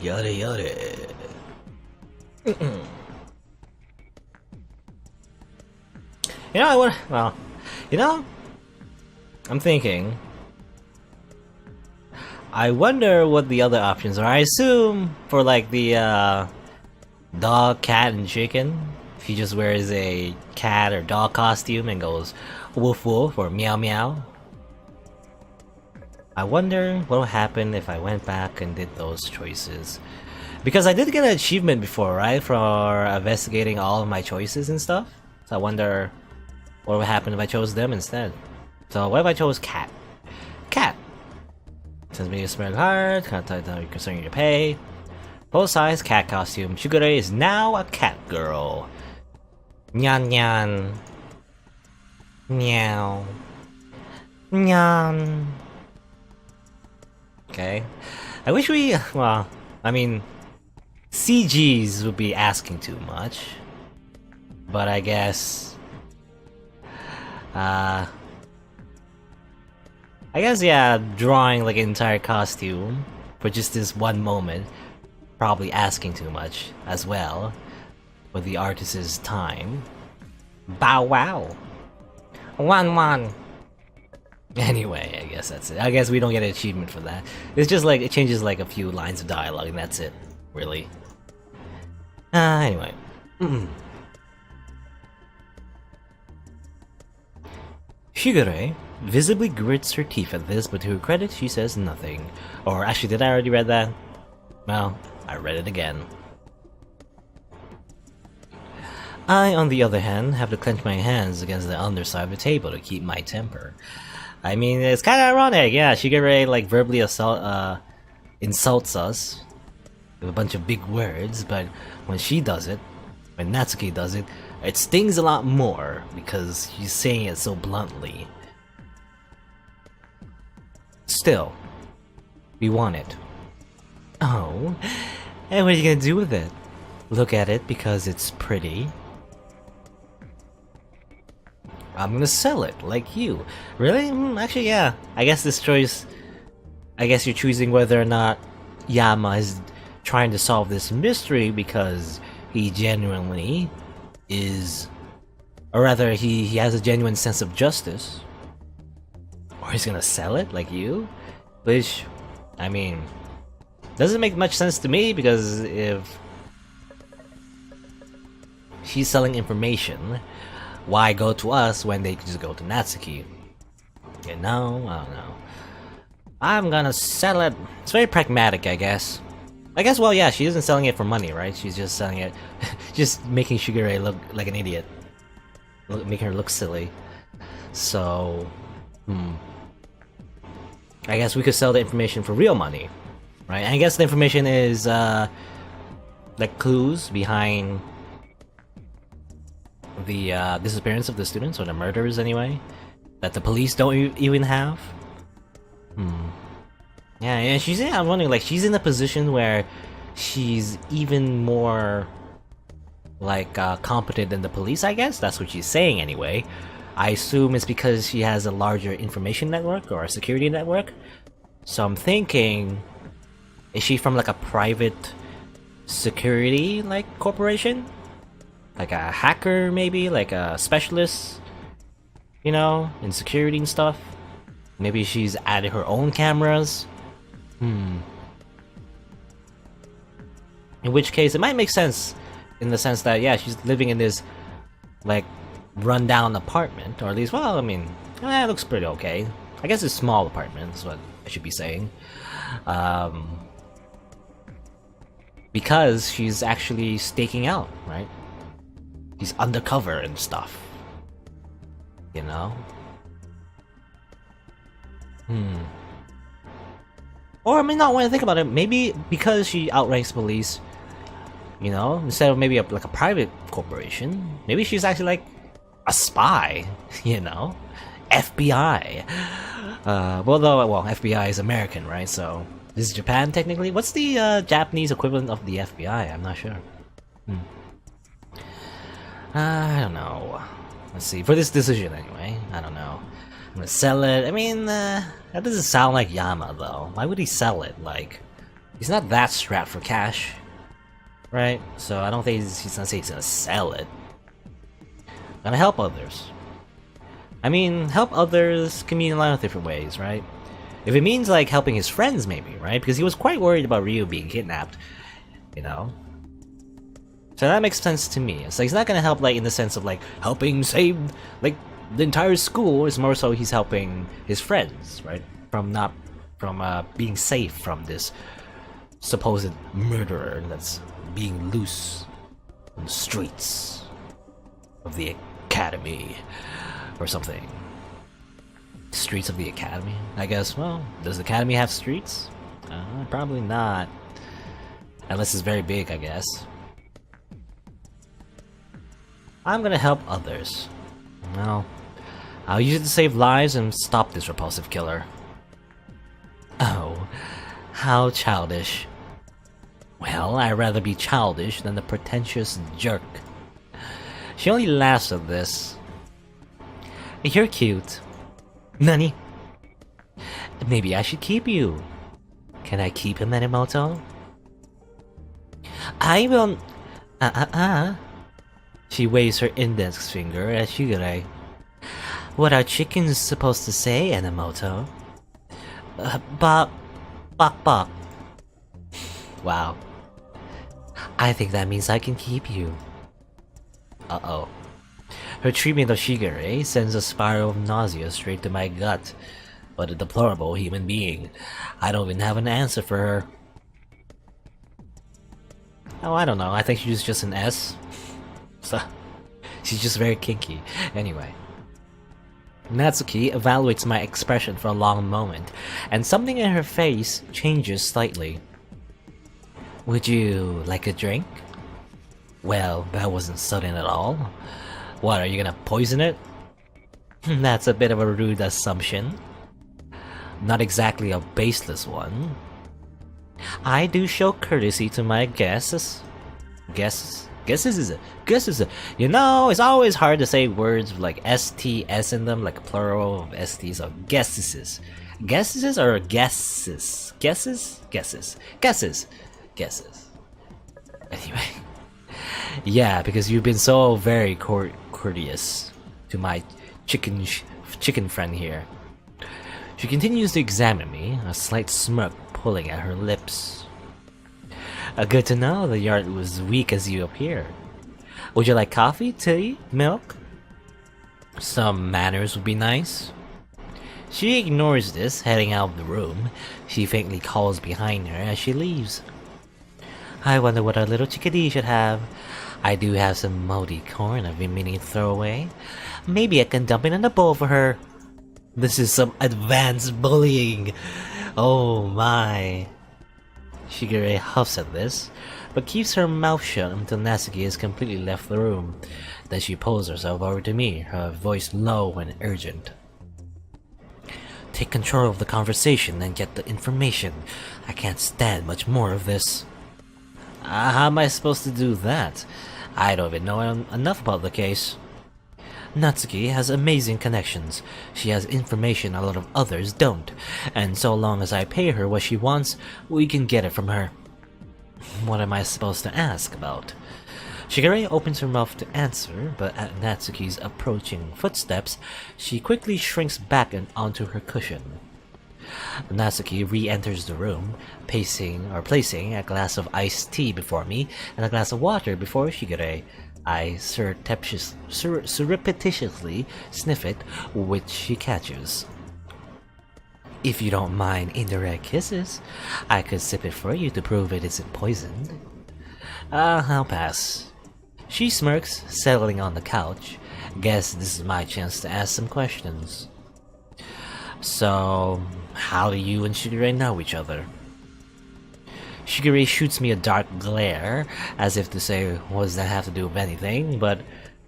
Yada yada. You know, I would. Well, you know, I'm thinking. I wonder what the other options are. I assume for like the dog, cat, and chicken, he just wears a cat or dog costume and goes woof woof or meow meow. I wonder what would happen if I went back and did those choices. Because I did get an achievement before, right? For investigating all of my choices and stuff. So I wonder what would happen if I chose them instead. So what if I chose cat? Cat! Sends me a smug heart, contact concerning your pay. Full size cat costume. Shugure is now a cat girl. Nyan nyan. Meow. Nyan. Okay. I wish we, well, I mean, CGs would be asking too much. But I guess, yeah, drawing like an entire costume for just this one moment, probably asking too much as well, with the artist's time. Bow wow! One. Anyway, I guess that's it. I guess we don't get an achievement for that. It's just like, it changes like a few lines of dialogue and that's it, really. Anyway. Shigure visibly grits her teeth at this, but to her credit, she says nothing. Or actually, did I already read that? Well, I read it again. I, on the other hand, have to clench my hands against the underside of the table to keep my temper. I mean, it's kind of ironic, yeah, Shigure like verbally insults us with a bunch of big words, but when she does it, when Natsuki does it, it stings a lot more because she's saying it so bluntly. Still, we want it. Oh, and what are you gonna do with it? Look at it because it's pretty? I'm gonna sell it, like you. Really? Actually, yeah. I guess this choice... I guess you're choosing whether or not Yama is trying to solve this mystery because he genuinely is... Or rather, he has a genuine sense of justice. Or he's gonna sell it, like you? Which, I mean... doesn't make much sense to me, because if... she's selling information, why go to us when they could just go to Natsuki? You know? I don't know. I'm gonna sell it. It's very pragmatic, I guess. Well, yeah, she isn't selling it for money, right? She's just selling it, just making Shigure look like an idiot. Making her look silly. So, I guess we could sell the information for real money, right? And I guess the information is, like clues behind the disappearance of the students, or the murders anyway, that the police don't even have. Yeah, and she's, I'm wondering, like, she's in a position where she's even more, like, competent than the police, I guess? That's what she's saying anyway. I assume it's because she has a larger information network, or a security network. So I'm thinking, is she from, like, a private security, like, corporation? Like a hacker, maybe? Like a specialist? You know, in security and stuff? Maybe she's added her own cameras? In which case, it might make sense, in the sense that, yeah, she's living in this, like, run-down apartment, or at least, well, I mean, it looks pretty okay. I guess it's a small apartment, is what I should be saying. Because she's actually staking out, right? She's undercover and stuff. You know? Or I mean, not when I think about it, maybe because she outranks police, you know, instead of maybe like a private corporation, maybe she's actually like a spy, you know? FBI. Well, FBI is American, right? So this is Japan technically. What's the Japanese equivalent of the FBI? I'm not sure. I don't know. Let's see. For this decision, anyway. I don't know. I'm gonna sell it. I mean, that doesn't sound like Yama, though. Why would he sell it? Like, He's not that strapped for cash, right? So I don't think he's gonna say he's gonna sell it. Gonna help others. I mean, help others can mean a lot of different ways, right? If it means like helping his friends, maybe, right? Because he was quite worried about Ryu being kidnapped, you know? So that makes sense to me. It's like he's not gonna help like in the sense of like helping save like the entire school. It's more so he's helping his friends, right? From being safe from this supposed murderer that's being loose on the streets of the academy or something. Streets of the academy, I guess. Well, does the academy have streets? Probably not. Unless it's very big, I guess. I'm gonna help others. Well, I'll use it to save lives and stop this repulsive killer. Oh, how childish. Well, I'd rather be childish than the pretentious jerk. She only laughs at this. You're cute. Nani? Maybe I should keep you. Can I keep him, Minamoto? I won't... She waves her index finger at Shigure. What are chickens supposed to say, Minamoto? Bok, bok, bok. Wow. I think that means I can keep you. Uh-oh. Her treatment of Shigure sends a spiral of nausea straight to my gut. What a deplorable human being. I don't even have an answer for her. Oh, I don't know. I think she's just an S. So, she's just very kinky. Anyway. Natsuki evaluates my expression for a long moment, and something in her face changes slightly. Would you like a drink? Well, that wasn't sudden at all. What, are you gonna poison it? That's a bit of a rude assumption. Not exactly a baseless one. I do show courtesy to my guests. Guests? Guesses. You know, it's always hard to say words with like STS in them, like a plural of ST, so guesses. Guesses or guesses? Guesses. Anyway. Yeah, because you've been so very courteous to my chicken friend here. She continues to examine me, a slight smirk pulling at her lips. Good to know the yard was weak as you appeared. Would you like coffee, tea, milk? Some manners would be nice. She ignores this, heading out of the room. She faintly calls behind her as she leaves. I wonder what our little chickadee should have. I do have some moldy corn I've been meaning to throw away. Maybe I can dump it in a bowl for her. This is some advanced bullying. Oh my. Shigure huffs at this, but keeps her mouth shut until Natsuki has completely left the room. Then she pulls herself over to me, her voice low and urgent. Take control of the conversation and get the information. I can't stand much more of this. How am I supposed to do that? I don't even know enough about the case. Natsuki has amazing connections. She has information a lot of others don't, and so long as I pay her what she wants, we can get it from her. What am I supposed to ask about? Shigure opens her mouth to answer, but at Natsuki's approaching footsteps, she quickly shrinks back and onto her cushion. Natsuki re-enters the room, placing a glass of iced tea before me and a glass of water before Shigure. I surreptitiously sniff it, which she catches. If you don't mind indirect kisses, I could sip it for you to prove it isn't poisoned. I'll pass. She smirks, settling on the couch. Guess this is my chance to ask some questions. So, how do you and Shigure know each other? Shigure shoots me a dark glare, as if to say, what does that have to do with anything, but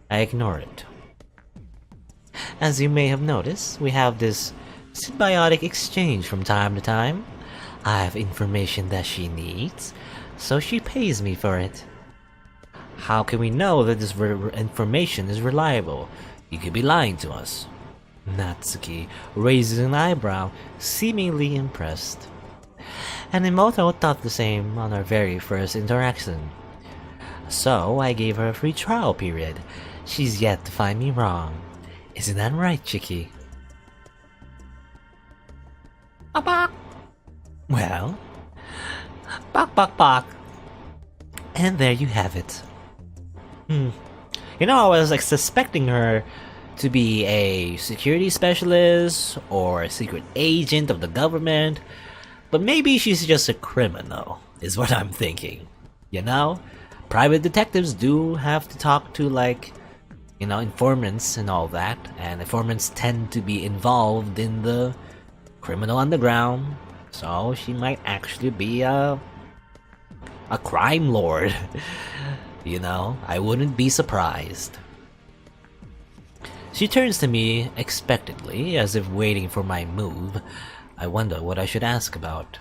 I ignore it. As you may have noticed, we have this symbiotic exchange from time to time. I have information that she needs, so she pays me for it. How can we know that this information is reliable? You could be lying to us. Natsuki raises an eyebrow, seemingly impressed. and Imoto thought the same on our very first interaction. So I gave her a free trial period. She's yet to find me wrong. Isn't that right, Chiki? Bok bok! Well... Bok bok bok! And there you have it. You know, I was like suspecting her to be a security specialist or a secret agent of the government, but maybe she's just a criminal, is what I'm thinking. You know? Private detectives do have to talk to, like, you know, informants and all that, and informants tend to be involved in the criminal underground, so she might actually be a crime lord. You know, I wouldn't be surprised. She turns to me expectantly, as if waiting for my move. I wonder what I should ask about.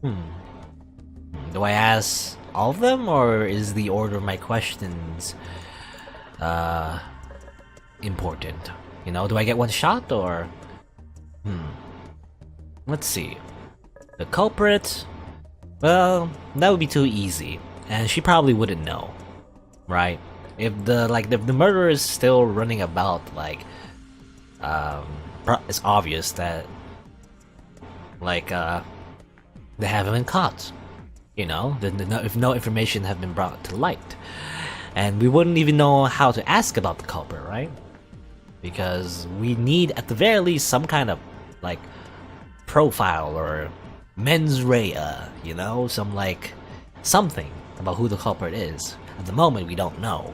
Do I ask all of them, or is the order of my questions important? You know, do I get one shot, or... Let's see. The culprit? Well, that would be too easy, and she probably wouldn't know, right? If the murderer is still running about, like, it's obvious that, like, they haven't been caught. You know, if no information have been brought to light, and we wouldn't even know how to ask about the culprit, right? Because we need, at the very least, some kind of, like, profile or mens rea, you know, something about who the culprit is. At the moment, we don't know.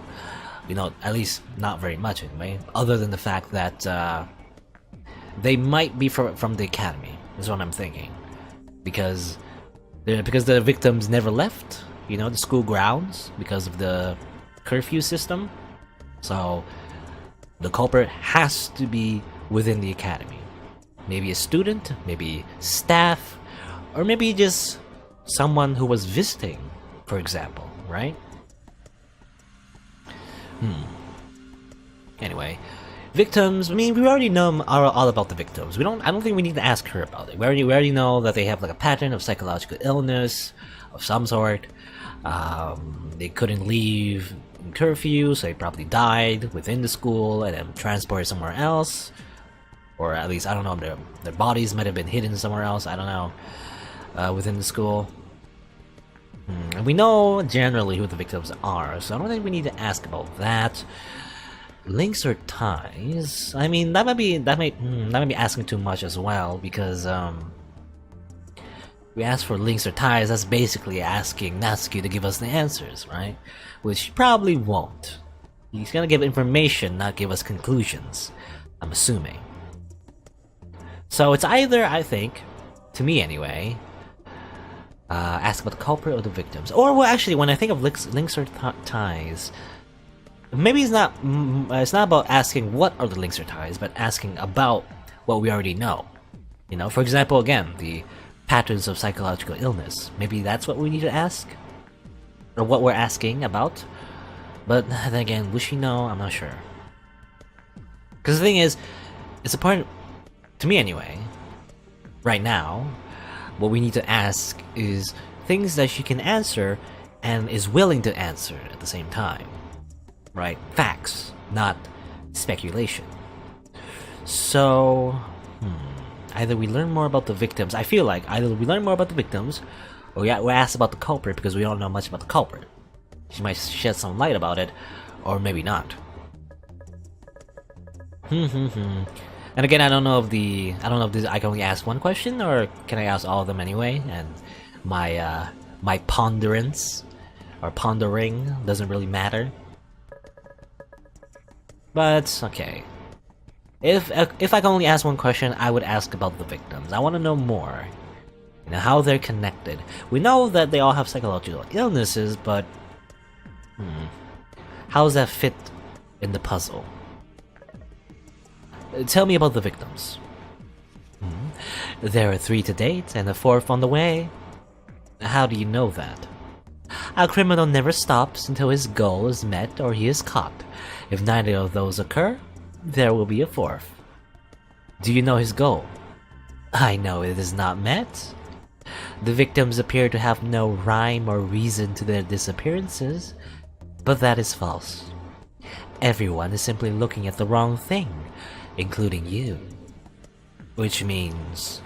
We know, at least not very much anyway, other than the fact that they might be from the academy, is what I'm thinking. Because the victims never left, you know, the school grounds because of the curfew system. So the culprit has to be within the academy. Maybe a student, maybe staff, or maybe just someone who was visiting, for example, right? Anyway, victims. I mean, we already know all about the victims. I don't think we need to ask her about it. We already know that they have like a pattern of psychological illness of some sort. They couldn't leave in curfew, so they probably died within the school and then transported somewhere else, or at least I don't know. Their bodies might have been hidden somewhere else. I don't know, within the school. And we know generally who the victims are, so I don't think we need to ask about that. Links or ties? I mean, that might be asking too much as well, because we ask for links or ties. That's basically asking Natsuki to give us the answers, right? Which he probably won't. He's gonna give information, not give us conclusions. I'm assuming. So it's either, I think, to me anyway, ask about the culprit or the victims. Or, well, actually, when I think of links or ties, maybe it's not about asking what are the links or ties, but asking about what we already know. You know, for example, again, the patterns of psychological illness. Maybe that's what we need to ask? Or what we're asking about? But then again, will she know? I'm not sure. Because the thing is, it's important, to me anyway, right now, what we need to ask is things that she can answer and is willing to answer at the same time. Right? Facts, not speculation. So, either we learn more about the victims. I feel like either we learn more about the victims, or we ask about the culprit because we don't know much about the culprit. She might shed some light about it, or maybe not. And again, I don't know if this, I can only ask one question, or can I ask all of them anyway? And my ponderance or pondering doesn't really matter. But okay, if I can only ask one question, I would ask about the victims. I want to know more, you know, how they're connected. We know that they all have psychological illnesses, but how does that fit in the puzzle? Tell me about the victims. There are 3 to date and a 4th on the way. How do you know that? A criminal never stops until his goal is met or he is caught. If neither of those occur, there will be a 4th. Do you know his goal? I know it is not met. The victims appear to have no rhyme or reason to their disappearances, but that is false. Everyone is simply looking at the wrong thing, including you. Which means,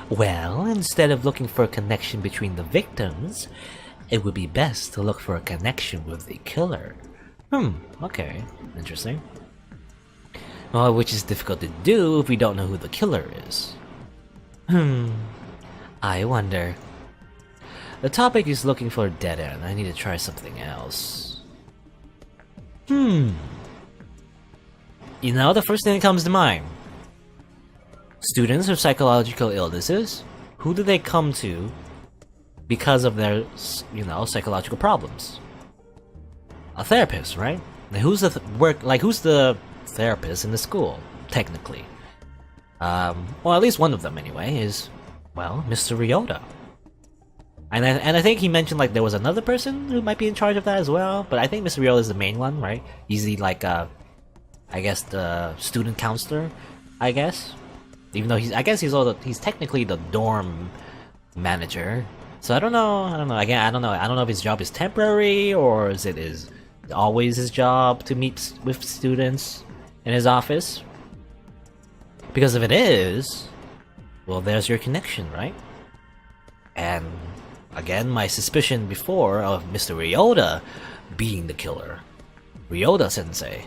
well, instead of looking for a connection between the victims, it would be best to look for a connection with the killer. Okay, interesting. Well, which is difficult to do if we don't know who the killer is. I wonder. The topic is looking for a dead end. I need to try something else. You know, the first thing that comes to mind. Students with psychological illnesses, who do they come to because of their, psychological problems? A therapist, right? Now, who's the therapist in the school, technically? Well, at least one of them anyway is, well, Mr. Ryota. And I think he mentioned like there was another person who might be in charge of that as well, but I think Mr. Ryota is the main one, right? He's the I guess the student counselor, I guess. Even though he's technically the dorm manager. So I don't know. Again, I don't know. I don't know if his job is temporary or is always his job to meet with students in his office. Because if it is, well, there's your connection, right? And again, my suspicion before of Mr. Ryota being the killer. Ryota-sensei.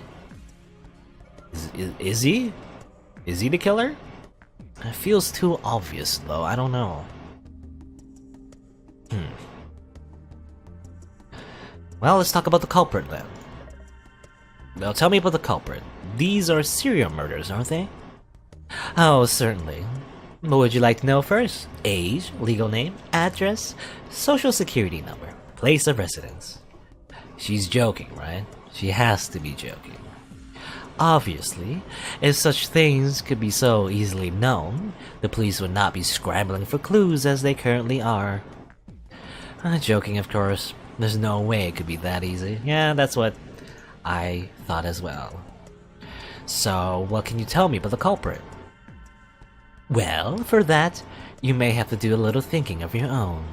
Is he? Is he the killer? It feels too obvious, though. I don't know. Well, let's talk about the culprit then. Now, tell me about the culprit. These are serial murders, aren't they? Oh, certainly. What would you like to know first? Age, legal name, address, social security number, place of residence. She's joking, right? She has to be joking. Obviously, if such things could be so easily known, the police would not be scrambling for clues as they currently are. Joking, of course. There's no way it could be that easy. Yeah, that's what I thought as well. So, what can you tell me about the culprit? Well, for that, you may have to do a little thinking of your own.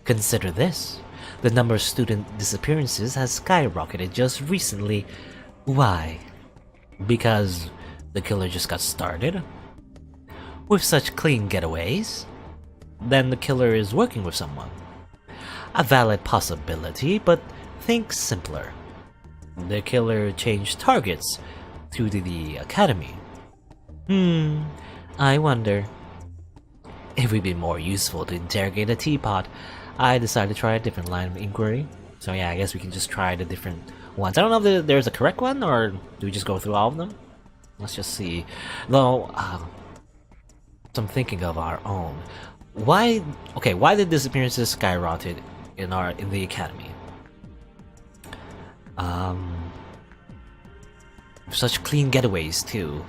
Consider this. The number of student disappearances has skyrocketed just recently. Why? Because the killer just got started? With such clean getaways? Then the killer is working with someone. A valid possibility, but think simpler. The killer changed targets through the academy. I wonder. It would be more useful to interrogate a teapot. I decided to try a different line of inquiry. So yeah, I guess we can just try the different ones. I don't know if there's a correct one, or do we just go through all of them? Let's just see. Though, I'm thinking of our own. Why did disappearances skyrocket in the academy? Such clean getaways too.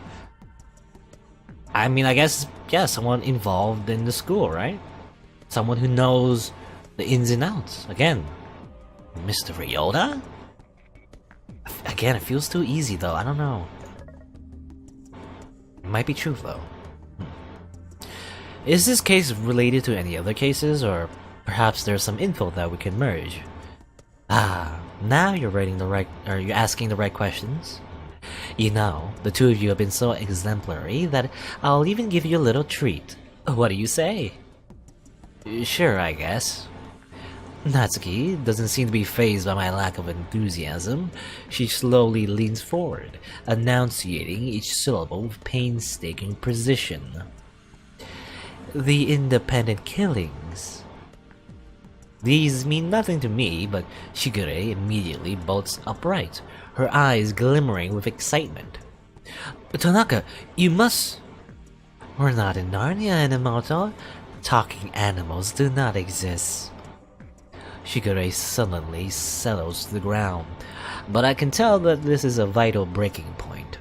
I mean, I guess, yeah, someone involved in the school, right? Someone who knows the ins and outs. Again, Mr. Ryota? Again, it feels too easy though, I don't know. It might be true though. Is this case related to any other cases, or perhaps there's some info that we can merge? Now you're you're asking the right questions. You know, the two of you have been so exemplary that I'll even give you a little treat. What do you say? Sure, I guess. Natsuki doesn't seem to be fazed by my lack of enthusiasm. She slowly leans forward, enunciating each syllable with painstaking precision. The independent killings. These mean nothing to me, but Shigure immediately bolts upright, her eyes glimmering with excitement. Tanaka, you must... We're not in Narnia, Enomoto. Talking animals do not exist. Shigure sullenly settles to the ground, but I can tell that this is a vital breaking point.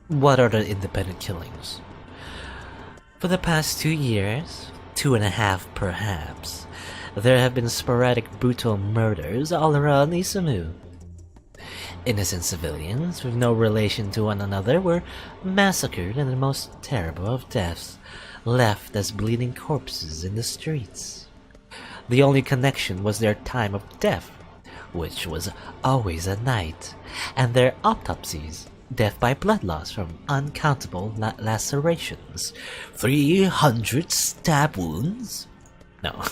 What are the independent killings? For the past 2 years, 2.5 perhaps, there have been sporadic brutal murders all around Isamu. Innocent civilians with no relation to one another were massacred in the most terrible of deaths, left as bleeding corpses in the streets. The only connection was their time of death, which was always at night, and their autopsies, death by blood loss from uncountable lacerations. 300 stab wounds? No.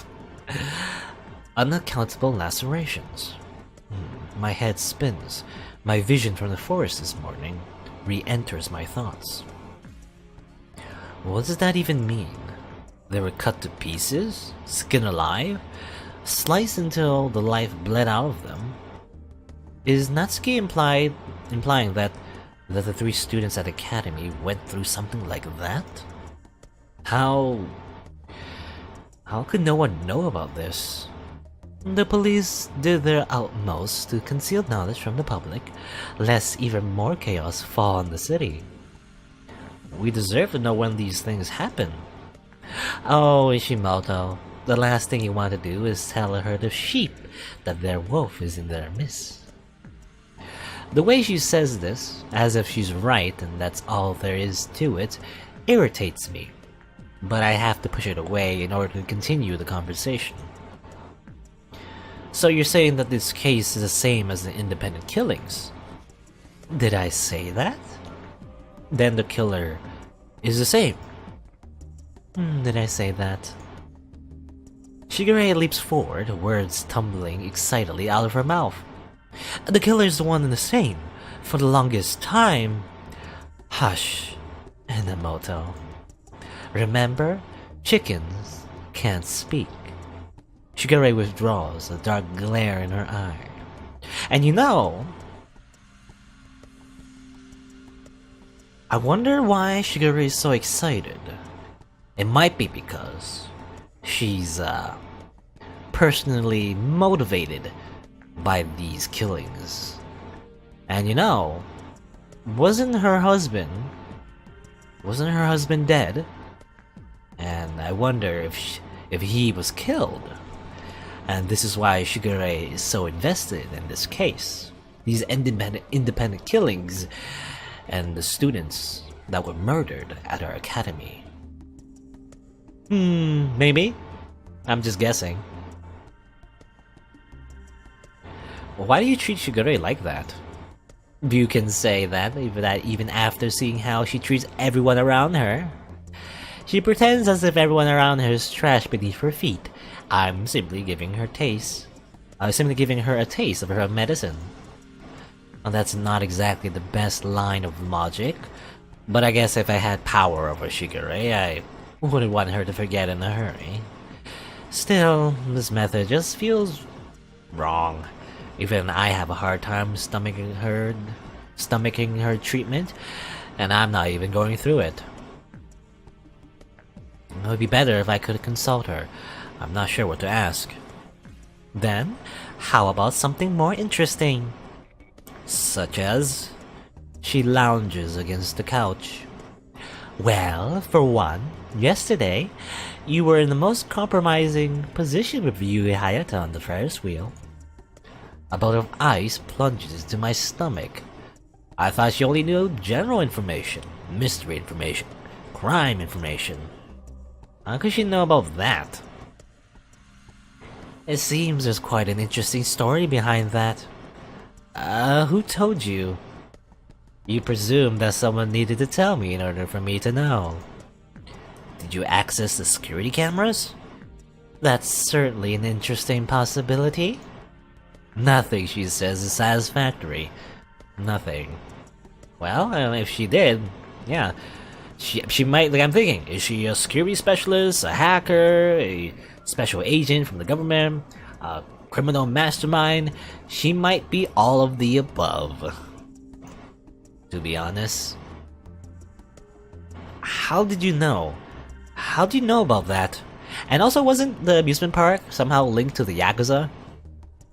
Unaccountable lacerations. My head spins. My vision from the forest this morning re-enters my thoughts. What does that even mean? They were cut to pieces? Skinned alive? Sliced until the life bled out of them? Is Natsuki implying that the 3 students at the academy went through something like that? How could no one know about this? The police did their utmost to conceal knowledge from the public, lest even more chaos fall on the city. We deserve to know when these things happen. Oh, Ishimoto, the last thing you want to do is tell a herd of sheep that their wolf is in their midst. The way she says this, as if she's right and that's all there is to it, irritates me. But I have to push it away in order to continue the conversation. So you're saying that this case is the same as the independent killings? Did I say that? Then the killer is the same. Did I say that? Shigure leaps forward, words tumbling excitedly out of her mouth. The killer is the one and the same. For the longest time... Hush, Enomoto. Remember, chickens can't speak. Shigure withdraws, a dark glare in her eye. And you know... I wonder why Shigure is so excited. It might be because she's personally motivated by these killings. And you know, wasn't her husband dead? And I wonder if he was killed. And this is why Shigure is so invested in this case. These independent killings and the students that were murdered at our academy. Maybe. I'm just guessing. Why do you treat Shigure like that? You can say that even after seeing how she treats everyone around her. She pretends as if everyone around her is trash beneath her feet. I'm simply giving her a taste of her medicine. Well, that's not exactly the best line of logic, but I guess if I had power over Shigure, I wouldn't want her to forget in a hurry. Still, this method just feels wrong. Even I have a hard time stomaching her treatment, and I'm not even going through it. It would be better if I could consult her. I'm not sure what to ask. Then, how about something more interesting? Such as... She lounges against the couch. Well, for one, yesterday, you were in the most compromising position with Yui Hayata on the Ferris wheel. A bowl of ice plunges into my stomach. I thought she only knew general information, mystery information, crime information. How could she know about that? It seems there's quite an interesting story behind that. Who told you? You presumed that someone needed to tell me in order for me to know. Did you access the security cameras? That's certainly an interesting possibility. Nothing she says is satisfactory. Nothing. Well, if she did, yeah. She might, like I'm thinking, is she a security specialist, a hacker, a special agent from the government, a criminal mastermind? She might be all of the above. To be honest. How did you know? How do you know about that? And also, wasn't the amusement park somehow linked to the Yakuza?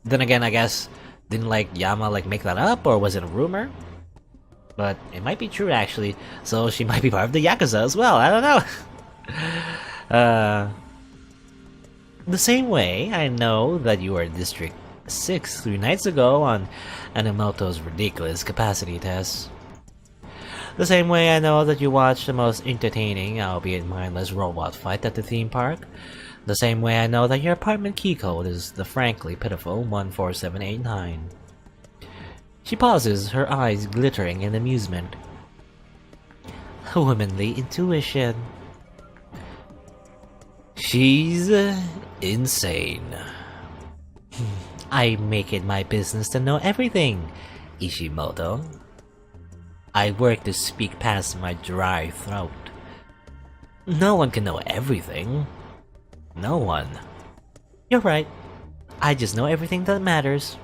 Then again, I guess, didn't Yama make that up, or was it a rumor? But it might be true actually, so she might be part of the Yakuza as well, I don't know. The same way, I know that you were in District 6 3 nights ago on Enomoto's ridiculous capacity test. The same way I know that you watch the most entertaining, albeit mindless robot fight at the theme park. The same way I know that your apartment key code is the frankly pitiful 14789. She pauses, her eyes glittering in amusement. Womanly intuition. She's insane. I make it my business to know everything, Ishimoto. I work to speak past my dry throat. No one can know everything. No one. You're right. I just know everything that matters.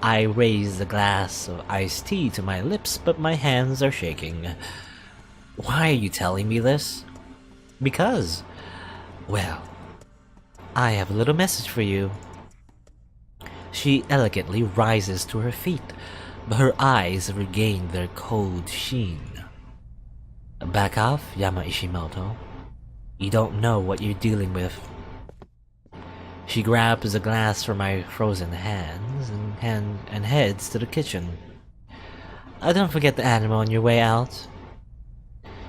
I raise the glass of iced tea to my lips, but my hands are shaking. Why are you telling me this? Because, well, I have a little message for you. She elegantly rises to her feet, but her eyes regain their cold sheen. Back off, Yama Ishimoto. You don't know what you're dealing with. She grabs a glass from my frozen hands and heads to the kitchen. Don't forget the animal on your way out.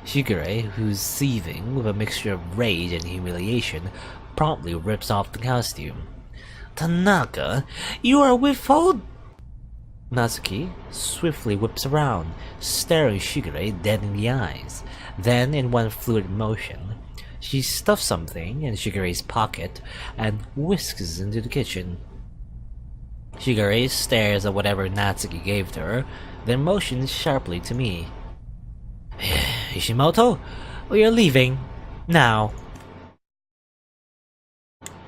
Shigure, who's seething with a mixture of rage and humiliation, promptly rips off the costume. Tanaka, you are withhold. Natsuki swiftly whips around, staring Shigure dead in the eyes. Then, in one fluid motion, she stuffs something in Shigure's pocket and whisks into the kitchen. Shigure stares at whatever Natsuki gave to her, then motions sharply to me. Ishimoto, we are leaving. Now.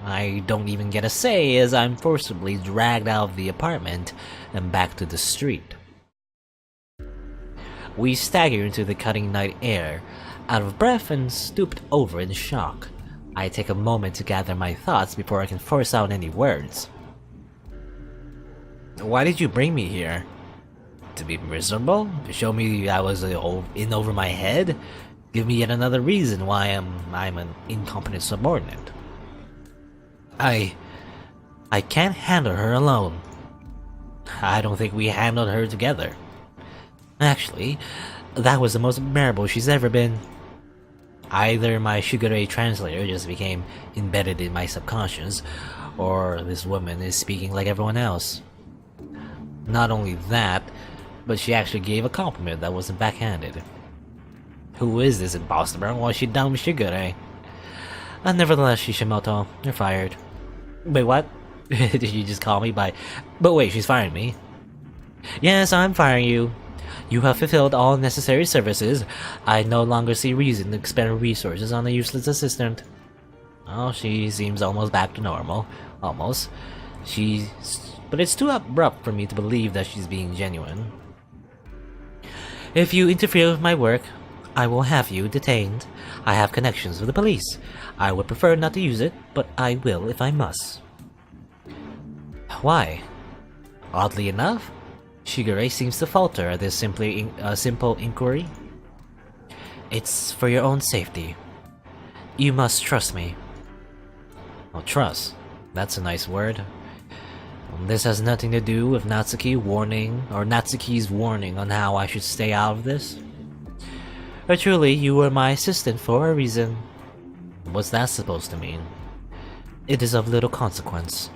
I don't even get a say as I'm forcibly dragged out of the apartment and back to the street. We stagger into the cutting night air, out of breath and stooped over in shock. I take a moment to gather my thoughts before I can force out any words. Why did you bring me here? To be miserable? To show me I was in over my head? Give me yet another reason why I'm an incompetent subordinate. I can't handle her alone. I don't think we handled her together. Actually, that was the most bearable she's ever been. Either my Shigure translator just became embedded in my subconscious, or this woman is speaking like everyone else. Not only that, but she actually gave a compliment that wasn't backhanded. Who is this imposter? Why is she dumb Shigure? Nevertheless, Shishimoto, you're fired. Wait, what? Did you just call me by... But wait, she's firing me. Yes, I'm firing you. You have fulfilled all necessary services. I no longer see reason to expend resources on a useless assistant. Oh, she seems almost back to normal. Almost. But it's too abrupt for me to believe that she's being genuine. If you interfere with my work, I will have you detained. I have connections with the police. I would prefer not to use it, but I will if I must. Why? Oddly enough, Shigure seems to falter at this simple inquiry. It's for your own safety. You must trust me. Oh, trust. That's a nice word. This has nothing to do with Natsuki's warning on how I should stay out of this. But truly, you were my assistant for a reason. What's that supposed to mean? It is of little consequence.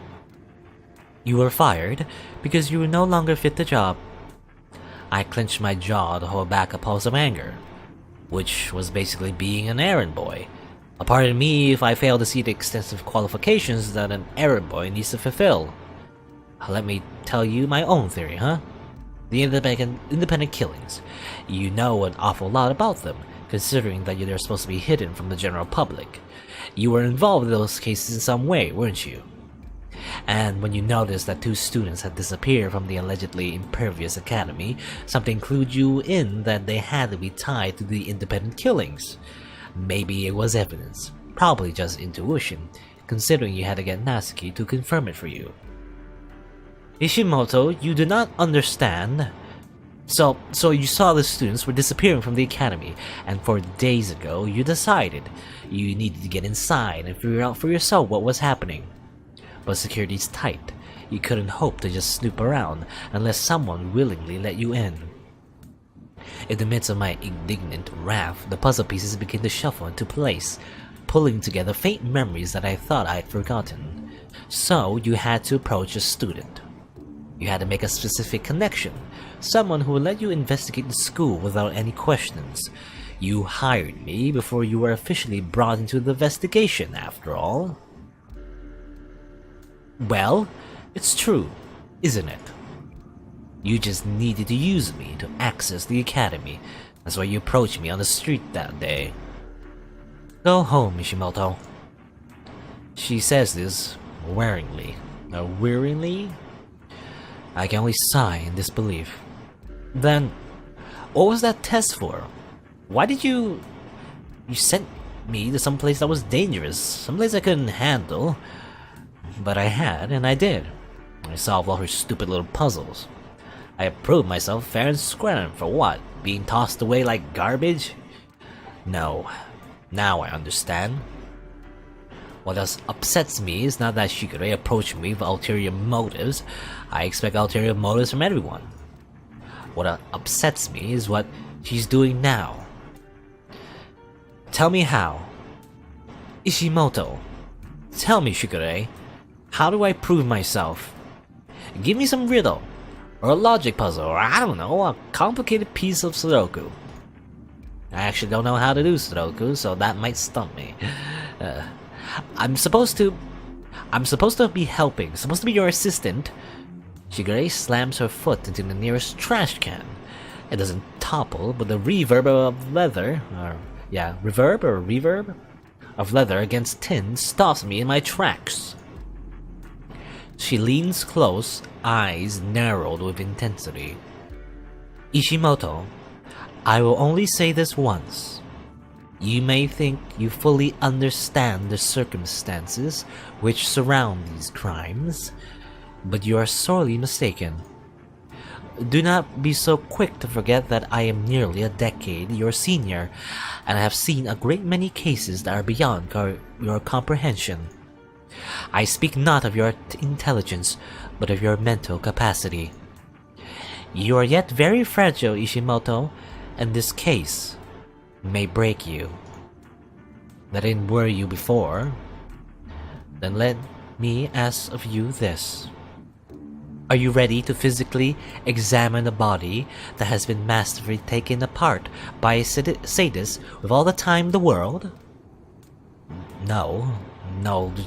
You were fired because you were no longer fit the job. I clenched my jaw to hold back a pulse of anger, which was basically being an errand boy. Pardon me if I fail to see the extensive qualifications that an errand boy needs to fulfill. Let me tell you my own theory, huh? The independent killings. You know an awful lot about them, considering that they're supposed to be hidden from the general public. You were involved in those cases in some way, weren't you? And when you noticed that 2 students had disappeared from the allegedly impervious academy, something clued you in that they had to be tied to the independent killings. Maybe it was evidence, probably just intuition, considering you had to get Natsuki to confirm it for you. Ishimoto, you do not understand. So you saw the students were disappearing from the academy, and 4 days ago you decided you needed to get inside and figure out for yourself what was happening. But security's tight. You couldn't hope to just snoop around unless someone willingly let you in. In the midst of my indignant wrath, the puzzle pieces began to shuffle into place, pulling together faint memories that I thought I'd forgotten. So you had to approach a student. You had to make a specific connection, someone who would let you investigate the school without any questions. You hired me before you were officially brought into the investigation, after all. Well, it's true, isn't it? You just needed to use me to access the academy. That's why you approached me on the street that day. Go home, Ishimoto. She says this wearingly. Wearily? I can only sigh in disbelief. Then, what was that test for? Why did you sent me to some place that was dangerous, someplace I couldn't handle? But I had, and I did. I solved all her stupid little puzzles. I proved myself fair and square, for what? Being tossed away like garbage? No. Now I understand. What else upsets me is not that Shigure approached me with ulterior motives. I expect ulterior motives from everyone. What upsets me is what she's doing now. Tell me how. Ishimoto. Tell me, Shigure. How do I prove myself? Give me some riddle. Or a logic puzzle, or I don't know, a complicated piece of Sudoku. I actually don't know how to do Sudoku, so that might stump me. I'm supposed to be helping, supposed to be your assistant. Shigure slams her foot into the nearest trash can. It doesn't topple, but the reverb of leather, reverb of leather against tin stops me in my tracks. She leans close, eyes narrowed with intensity. Ishimoto, I will only say this once. You may think you fully understand the circumstances which surround these crimes, but you are sorely mistaken. Do not be so quick to forget that I am nearly a decade your senior, and I have seen a great many cases that are beyond your comprehension. I speak not of your intelligence, but of your mental capacity. You are yet very fragile, Ishimoto, and this case may break you. That didn't worry you before. Then let me ask of you this. Are you ready to physically examine a body that has been masterfully taken apart by a sadist with all the time in the world? No,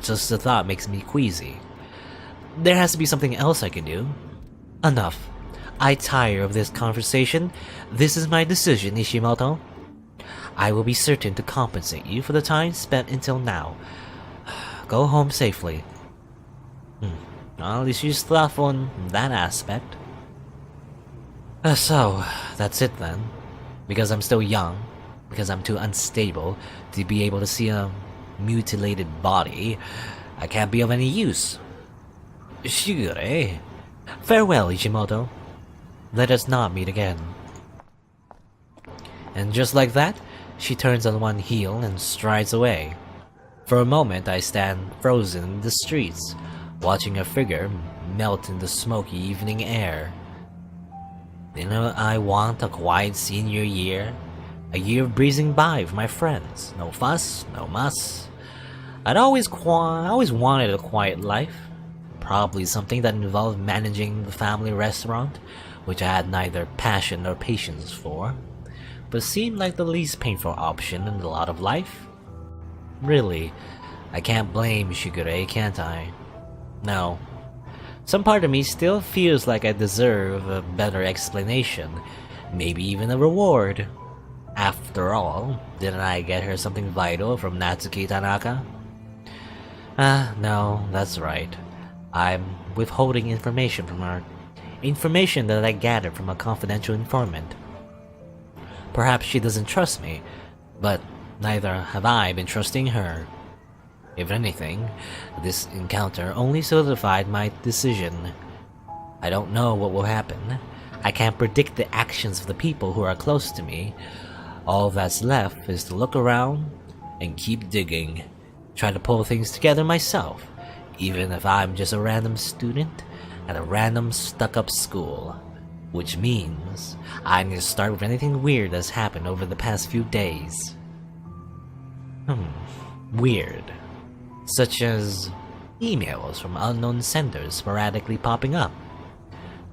just the thought makes me queasy. There has to be something else I can do. Enough. I tire of this conversation. This is my decision, Ishimoto. I will be certain to compensate you for the time spent until now. Go home safely. Well, at least she's thoughtful in that aspect. So, that's it then. Because I'm still young, because I'm too unstable to be able to see a mutilated body, I can't be of any use. Shigure. Farewell, Ishimoto. Let us not meet again. And just like that, she turns on one heel and strides away. For a moment I stand frozen in the streets, watching her figure melt in the smoky evening air. You know, I want a quiet senior year. A year of breezing by with my friends. No fuss, no muss. I'd always wanted a quiet life. Probably something that involved managing the family restaurant, which I had neither passion nor patience for, but seemed like the least painful option in a lot of life. Really, I can't blame Shigure, can't I? No. Some part of me still feels like I deserve a better explanation, maybe even a reward. After all, didn't I get her something vital from Natsuki Tanaka? No, that's right. I'm withholding information from her. Information that I gathered from a confidential informant. Perhaps she doesn't trust me, but neither have I been trusting her. If anything, this encounter only solidified my decision. I don't know what will happen. I can't predict the actions of the people who are close to me. All that's left is to look around and keep digging. Try to pull things together myself, even if I'm just a random student at a random stuck-up school. Which means I need to start with anything weird that's happened over the past few days. Weird. Such as emails from unknown senders sporadically popping up.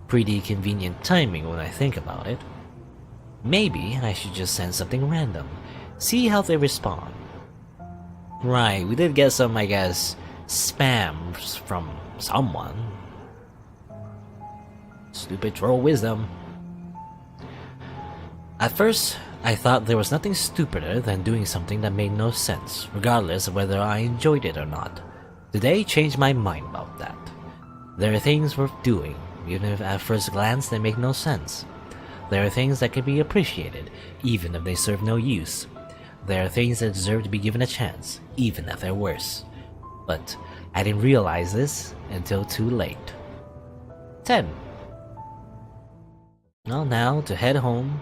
Pretty convenient timing when I think about it. Maybe I should just send something random, see how they respond. Right, we did get some, I guess, spams from someone. Stupid troll wisdom. At first, I thought there was nothing stupider than doing something that made no sense, regardless of whether I enjoyed it or not. Today changed my mind about that. There are things worth doing, even if at first glance they make no sense. There are things that can be appreciated, even if they serve no use. There are things that deserve to be given a chance, even if they're worse. But I didn't realize this until too late. 10. Well, now to head home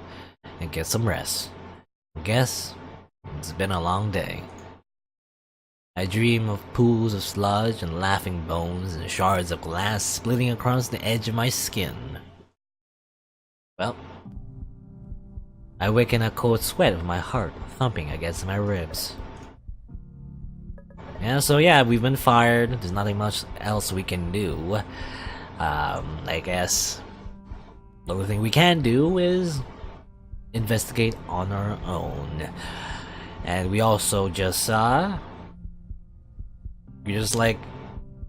and get some rest. I guess it's been a long day. I dream of pools of sludge and laughing bones and shards of glass splitting across the edge of my skin. Well, I wake in a cold sweat with my heart thumping against my ribs. Yeah, we've been fired. There's nothing much else we can do. I guess the only thing we can do is investigate on our own. And we also just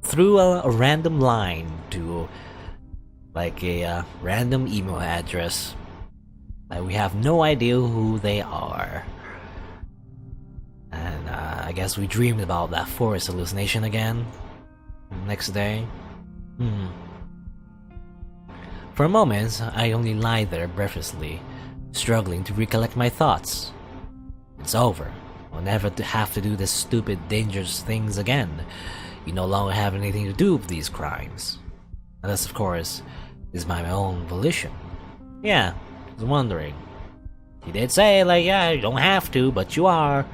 threw a random line to like a random email address that we have no idea who they are. And I guess we dreamed about that forest hallucination again next day. For a moment, I only lie there breathlessly, struggling to recollect my thoughts. It's over. I'll never have to do this stupid, dangerous things again. You no longer have anything to do with these crimes. Unless, of course, is by my own volition. Yeah, I was wondering. He did say, yeah, you don't have to, but you are.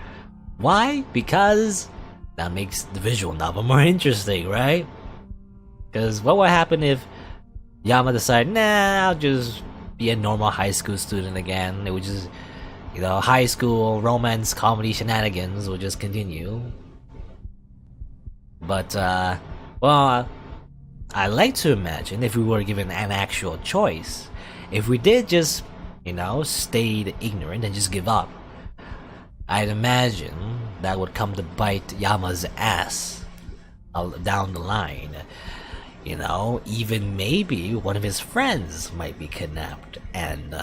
Why? Because that makes the visual novel more interesting, right? Because what would happen if Yama decided, nah, I'll just be a normal high school student again. It would just, high school romance comedy shenanigans will just continue. But, well, I like to imagine if we were given an actual choice, if we did just, stay ignorant and just give up, I'd imagine that would come to bite Yama's ass down the line. Even maybe one of his friends might be kidnapped and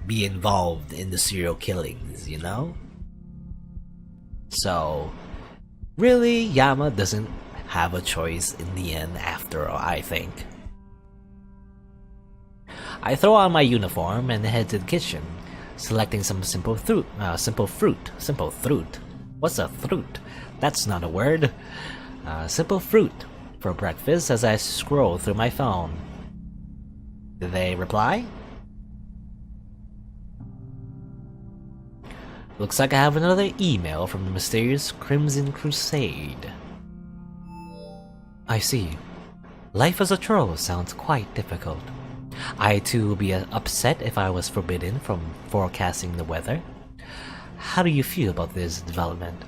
be involved in the serial killings, So, really, Yama doesn't have a choice in the end after all, I think. I throw on my uniform and head to the kitchen, selecting some simple fruit. Simple fruit. What's a fruit? That's not a word. Simple fruit for breakfast as I scroll through my phone. Did they reply? Looks like I have another email from the mysterious Crimson Crusade. I see. Life as a troll sounds quite difficult. I too would be upset if I was forbidden from forecasting the weather. How do you feel about this development?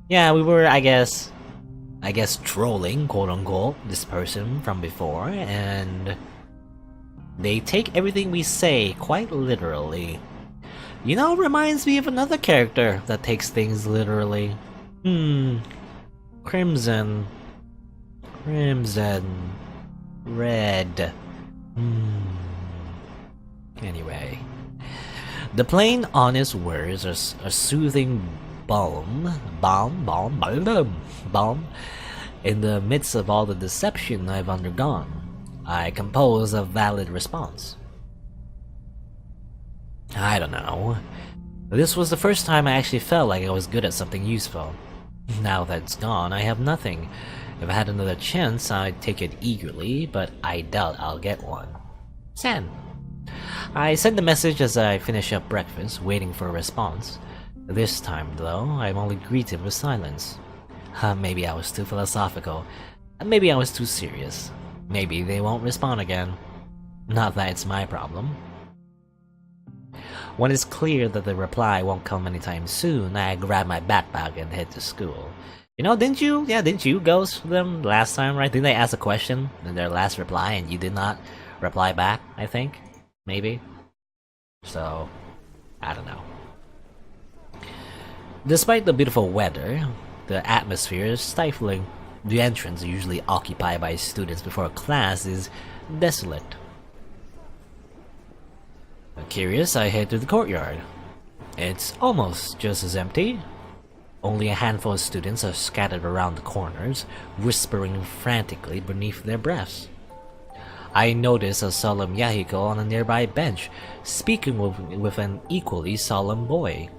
Yeah, we were, I guess trolling, quote unquote, this person from before, and they take everything we say quite literally. Reminds me of another character that takes things literally. Crimson. Red. Anyway. The plain, honest words are soothing balm in the midst of all the deception I've undergone. I compose a valid response. I don't know. This was the first time I actually felt like I was good at something useful. Now that it's gone, I have nothing. If I had another chance, I'd take it eagerly, but I doubt I'll get one. Send. I send the message as I finish up breakfast, waiting for a response. This time, though, I'm only greeted with silence. Maybe I was too philosophical. Maybe I was too serious. Maybe they won't respond again. Not that it's my problem. When it's clear that the reply won't come anytime soon, I grab my backpack and head to school. You know, didn't you? Yeah, didn't you ghost them last time, right? Didn't they ask a question in their last reply and you did not reply back, I think? Maybe? So, I don't know. Despite the beautiful weather, the atmosphere is stifling. The entrance, usually occupied by students before class, is desolate. Curious, I head to the courtyard. It's almost just as empty. Only a handful of students are scattered around the corners, whispering frantically beneath their breaths. I notice a solemn Yahiko on a nearby bench, speaking with an equally solemn boy.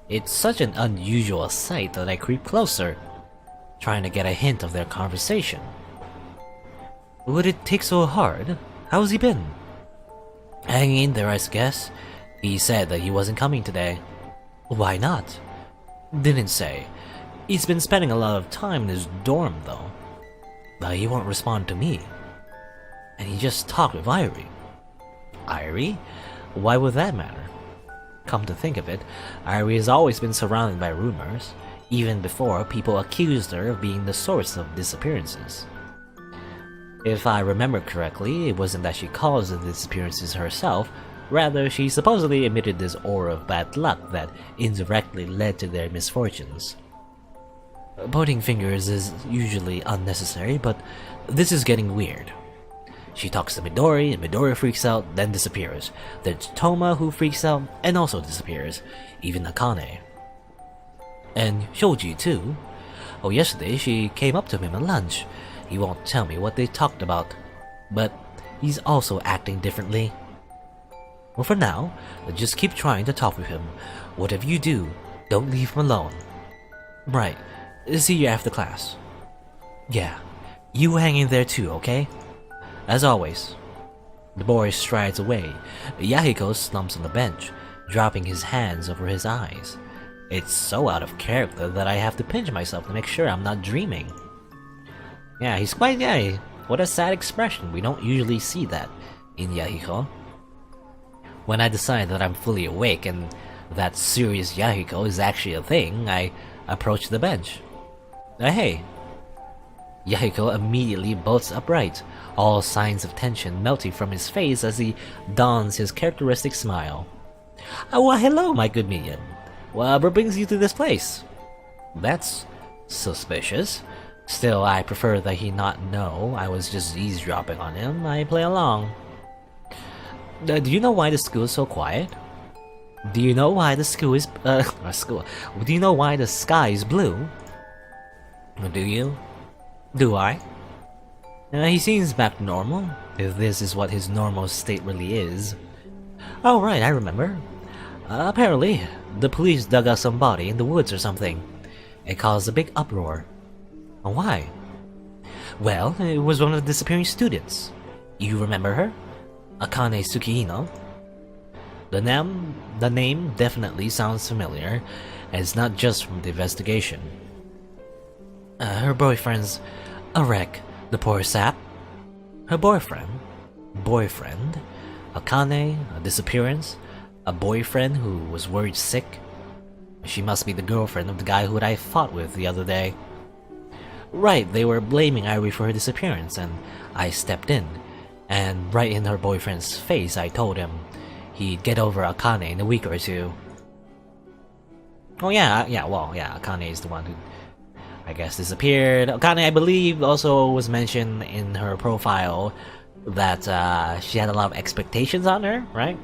It's such an unusual sight that I creep closer, trying to get a hint of their conversation. Would it take so hard? How's he been? Hanging in there, I guess. He said that he wasn't coming today. Why not? Didn't say. He's been spending a lot of time in his dorm, though. But he won't respond to me. And he just talked with Irie. Irie? Why would that matter? Come to think of it, Irie has always been surrounded by rumors, even before people accused her of being the source of disappearances. If I remember correctly, it wasn't that she caused the disappearances herself, rather she supposedly emitted this aura of bad luck that indirectly led to their misfortunes. Pointing fingers is usually unnecessary, but this is getting weird. She talks to Midori, and Midori freaks out, then disappears. There's Toma, who freaks out and also disappears, even Akane. And Shoji too. Oh, yesterday she came up to him at lunch. He won't tell me what they talked about, but he's also acting differently. Well, for now, just keep trying to talk with him. Whatever you do, don't leave him alone. Right, see you after class. Yeah, you hang in there too, okay? As always. The boy strides away. Yahiko slumps on the bench, dropping his hands over his eyes. It's so out of character that I have to pinch myself to make sure I'm not dreaming. Yeah, he's quite what a sad expression. We don't usually see that in Yahiko. When I decide that I'm fully awake and that serious Yahiko is actually a thing, I approach the bench. Hey. Yahiko immediately bolts upright, all signs of tension melting from his face as he dons his characteristic smile. Well, hello, my good minion. What brings you to this place? That's suspicious. Still, I prefer that he not know I was just eavesdropping on him. I play along. Do you know why the school is so quiet? Do you know why the school is Do you know why the sky is blue? Do you? Do I? He seems back to normal, if this is what his normal state really is. Oh right, I remember. Apparently, the police dug out some body in the woods or something. It caused a big uproar. Why? Well, it was one of the disappearing students. You remember her? Akane Tsukihino? The name definitely sounds familiar, and it's not just from the investigation. Her boyfriend's a wreck, the poor sap. Her boyfriend? Boyfriend? Akane? A disappearance? A boyfriend who was worried sick? She must be the girlfriend of the guy who I fought with the other day. Right, they were blaming Irie for her disappearance, and I stepped in. And right in her boyfriend's face, I told him he'd get over Akane in a week or two. Oh yeah, Akane is the one who, I guess, disappeared. Akane, I believe, also was mentioned in her profile that she had a lot of expectations on her, right?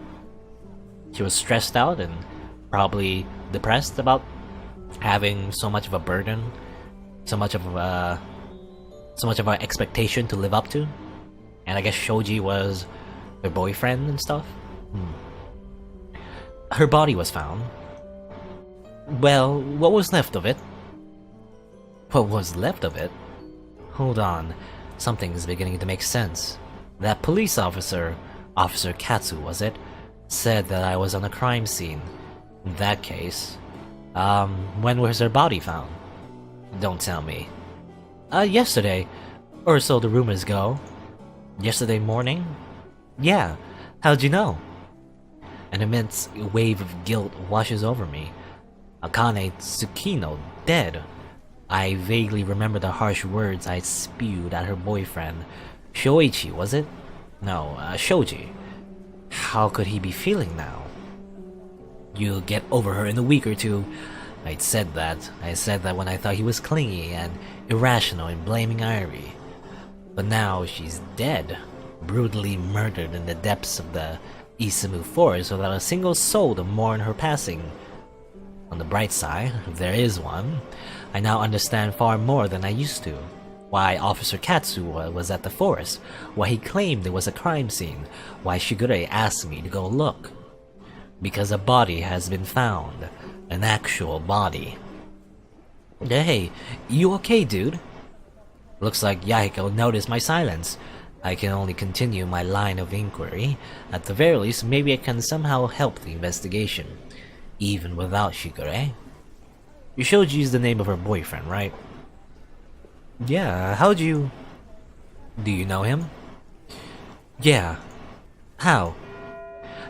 She was stressed out and probably depressed about having so much of a burden, so much of an expectation to live up to. And I guess Shoji was her boyfriend and stuff. Her body was found. Well, what was left of it? What was left of it? Hold on, something's beginning to make sense. That police officer, Officer Katsu was it, said that I was on a crime scene. In that case, when was her body found? Don't tell me. Yesterday, or so the rumors go. Yesterday morning? Yeah, how'd you know? An immense wave of guilt washes over me. Akane Tsukino dead. I vaguely remember the harsh words I spewed at her boyfriend. Shoichi, was it? No, Shoji. How could he be feeling now? You'll get over her in a week or two. I'd said that. I said that when I thought he was clingy and irrational in blaming Irie. But now she's dead, brutally murdered in the depths of the Isamu forest without a single soul to mourn her passing. On the bright side, if there is one, I now understand far more than I used to. Why Officer Katsu was at the forest, why he claimed it was a crime scene, why Shigure asked me to go look. Because a body has been found. An actual body. Hey, you okay, dude? Looks like Yahiko noticed my silence. I can only continue my line of inquiry. At the very least, maybe I can somehow help the investigation. Even without Shigure. Yoshoji is the name of her boyfriend, right? Yeah, how'd you... Do you know him? Yeah. How?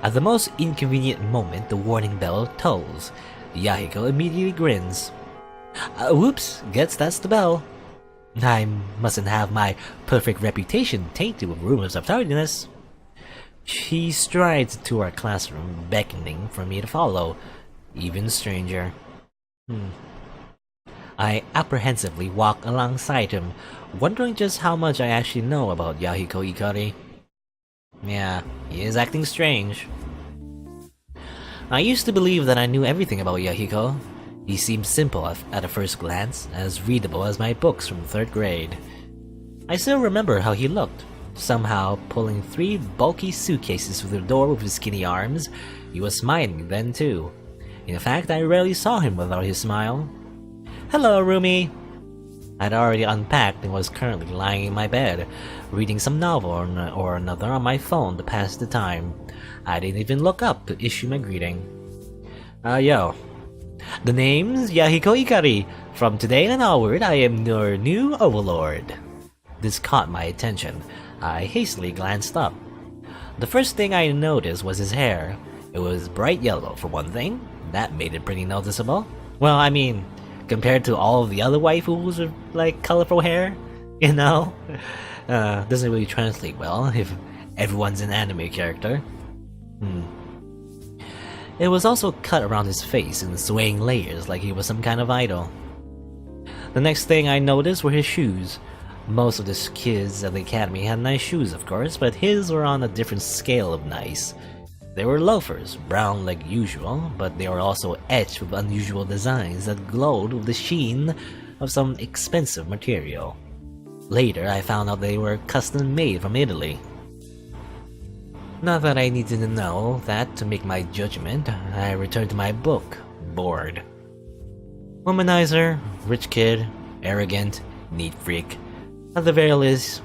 At the most inconvenient moment, the warning bell tolls. Yahiko immediately grins. Whoops, guess that's the bell. I mustn't have my perfect reputation tainted with rumors of tardiness. She strides to our classroom, beckoning for me to follow. Even stranger. I apprehensively walk alongside him, wondering just how much I actually know about Yahiko Ikari. Yeah, he is acting strange. I used to believe that I knew everything about Yahiko. He seemed simple at a first glance, as readable as my books from 3rd grade. I still remember how he looked, somehow pulling 3 bulky suitcases through the door with his skinny arms. He was smiling then too. In fact, I rarely saw him without his smile. Hello, Rumi! I'd already unpacked and was currently lying in my bed, reading some novel or another on my phone to pass the time. I didn't even look up to issue my greeting. Yo. The name's Yahiko Ikari. From today and onward, I am your new overlord. This caught my attention. I hastily glanced up. The first thing I noticed was his hair. It was bright yellow, for one thing. That made it pretty noticeable. Well, I mean, compared to all of the other waifus with, like, colorful hair, you know? Doesn't really translate well if everyone's an anime character. It was also cut around his face in swaying layers like he was some kind of idol. The next thing I noticed were his shoes. Most of the kids at the academy had nice shoes, of course, but his were on a different scale of nice. They were loafers, brown like usual, but they were also etched with unusual designs that glowed with the sheen of some expensive material. Later, I found out they were custom made from Italy. Not that I needed to know that to make my judgment. I returned to my book, bored. Womanizer, rich kid, arrogant, neat freak. At the very least,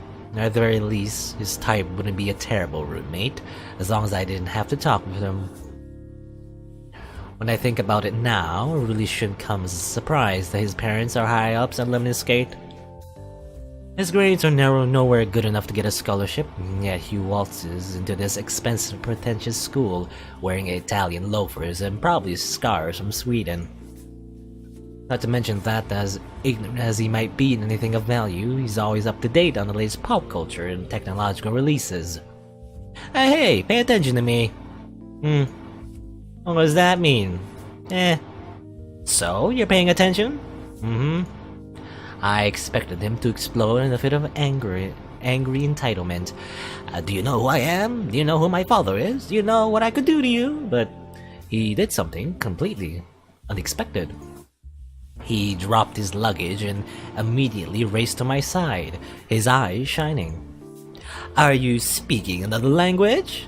his type wouldn't be a terrible roommate, as long as I didn't have to talk with him. When I think about it now, it really shouldn't come as a surprise that his parents are high-ups at Lemniscate. His grades are nowhere good enough to get a scholarship, yet he waltzes into this expensive, pretentious school wearing Italian loafers and probably scars from Sweden. Not to mention that, as ignorant as he might be in anything of value, he's always up to date on the latest pop culture and technological releases. Hey, pay attention to me! What does that mean? So, you're paying attention? I expected him to explode in a fit of angry entitlement. Do you know who I am? Do you know who my father is? Do you know what I could do to you? But he did something completely unexpected. He dropped his luggage and immediately raced to my side, his eyes shining. Are you speaking another language?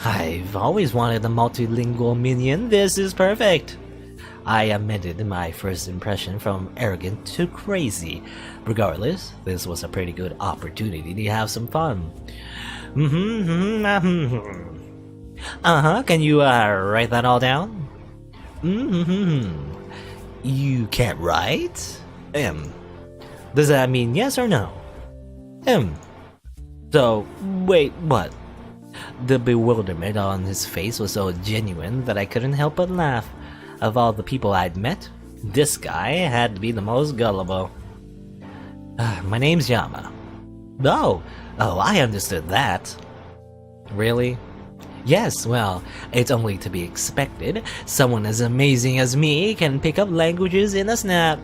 I've always wanted a multilingual minion. This is perfect. I amended my first impression from arrogant to crazy. Regardless, this was a pretty good opportunity to have some fun. Can you write that all down? You can't write? Does that mean yes or no? So, wait, what? The bewilderment on his face was so genuine that I couldn't help but laugh. Of all the people I'd met, this guy had to be the most gullible. My name's Yama. Oh, I understood that. Really? Yes, well, it's only to be expected. Someone as amazing as me can pick up languages in a snap.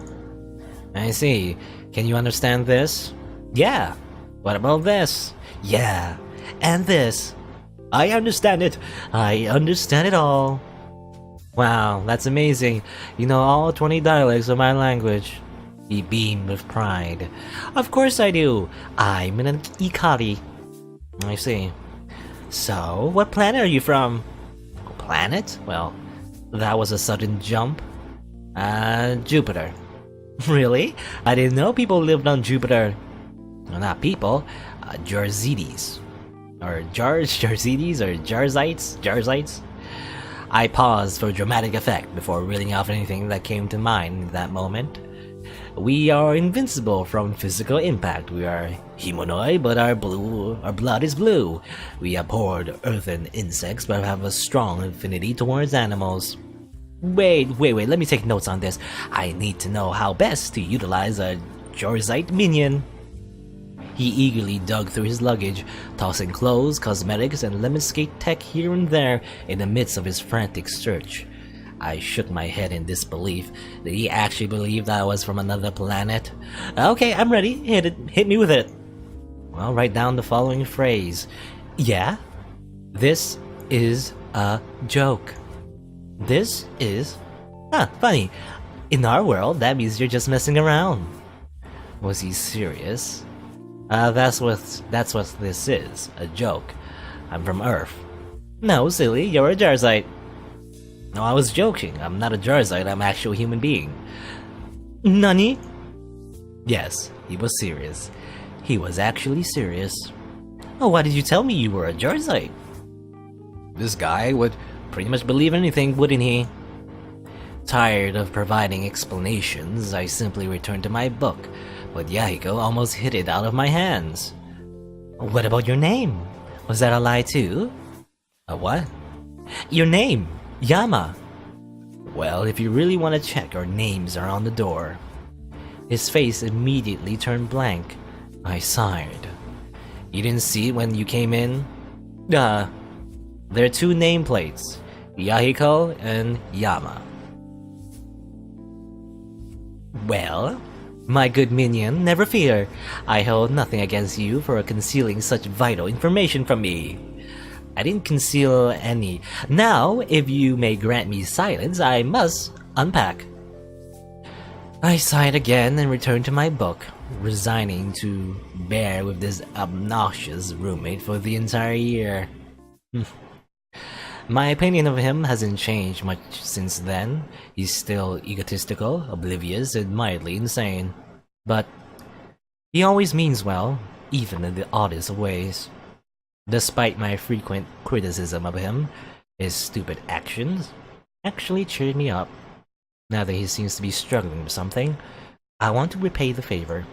I see. Can you understand this? Yeah. What about this? Yeah. And this? I understand it. I understand it all. Wow, that's amazing. You know all 20 dialects of my language. He beamed with pride. Of course I do. I'm an Ikari. I see. So, what planet are you from? Planet? Well, that was a sudden jump. Jupiter. Really? I didn't know people lived on Jupiter. Well, not people. Jarzides. Or Jarzides or Jarzites? I paused for dramatic effect before reeling off anything that came to mind in that moment. We are invincible from physical impact. We are humanoid, but our blood is blue. We abhor earthen insects, but have a strong affinity towards animals. Wait, let me take notes on this. I need to know how best to utilize a Jarzite minion. He eagerly dug through his luggage, tossing clothes, cosmetics, and lemon skate tech here and there in the midst of his frantic search. I shook my head in disbelief. Did he actually believe that I was from another planet? Okay, I'm ready. Hit me with it. Well, write down the following phrase. Yeah? This is a joke. This is... funny. In our world, that means you're just messing around. Was he serious? That's what this is. A joke. I'm from Earth. No, silly, you're a Jarzite. No, I was joking. I'm not a Jarzite, I'm an actual human being. Nani? Yes, he was serious. He was actually serious. Oh, why did you tell me you were a Jarzite? This guy would pretty much believe anything, wouldn't he? Tired of providing explanations, I simply returned to my book, but Yahiko almost hit it out of my hands. What about your name? Was that a lie too? A what? Your name! Yama! Well, if you really want to check, our names are on the door. His face immediately turned blank. I sighed. You didn't see it when you came in? There are two nameplates, Yahiko and Yama. Well, my good minion, never fear. I hold nothing against you for concealing such vital information from me. I didn't conceal any. Now, if you may grant me silence, I must unpack. I sighed again and returned to my book, resigning to bear with this obnoxious roommate for the entire year. My opinion of him hasn't changed much since then. He's still egotistical, oblivious, and mildly insane. But he always means well, even in the oddest of ways. Despite my frequent criticism of him, his stupid actions actually cheered me up. Now that he seems to be struggling with something, I want to repay the favor.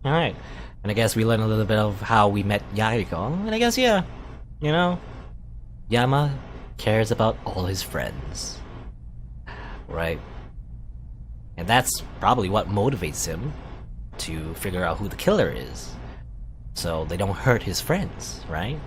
Alright, and I guess we learned a little bit of how we met Yahiko, and I guess, yeah, you know, Yama cares about all his friends. Right? And that's probably what motivates him to figure out who the killer is, so they don't hurt his friends, right?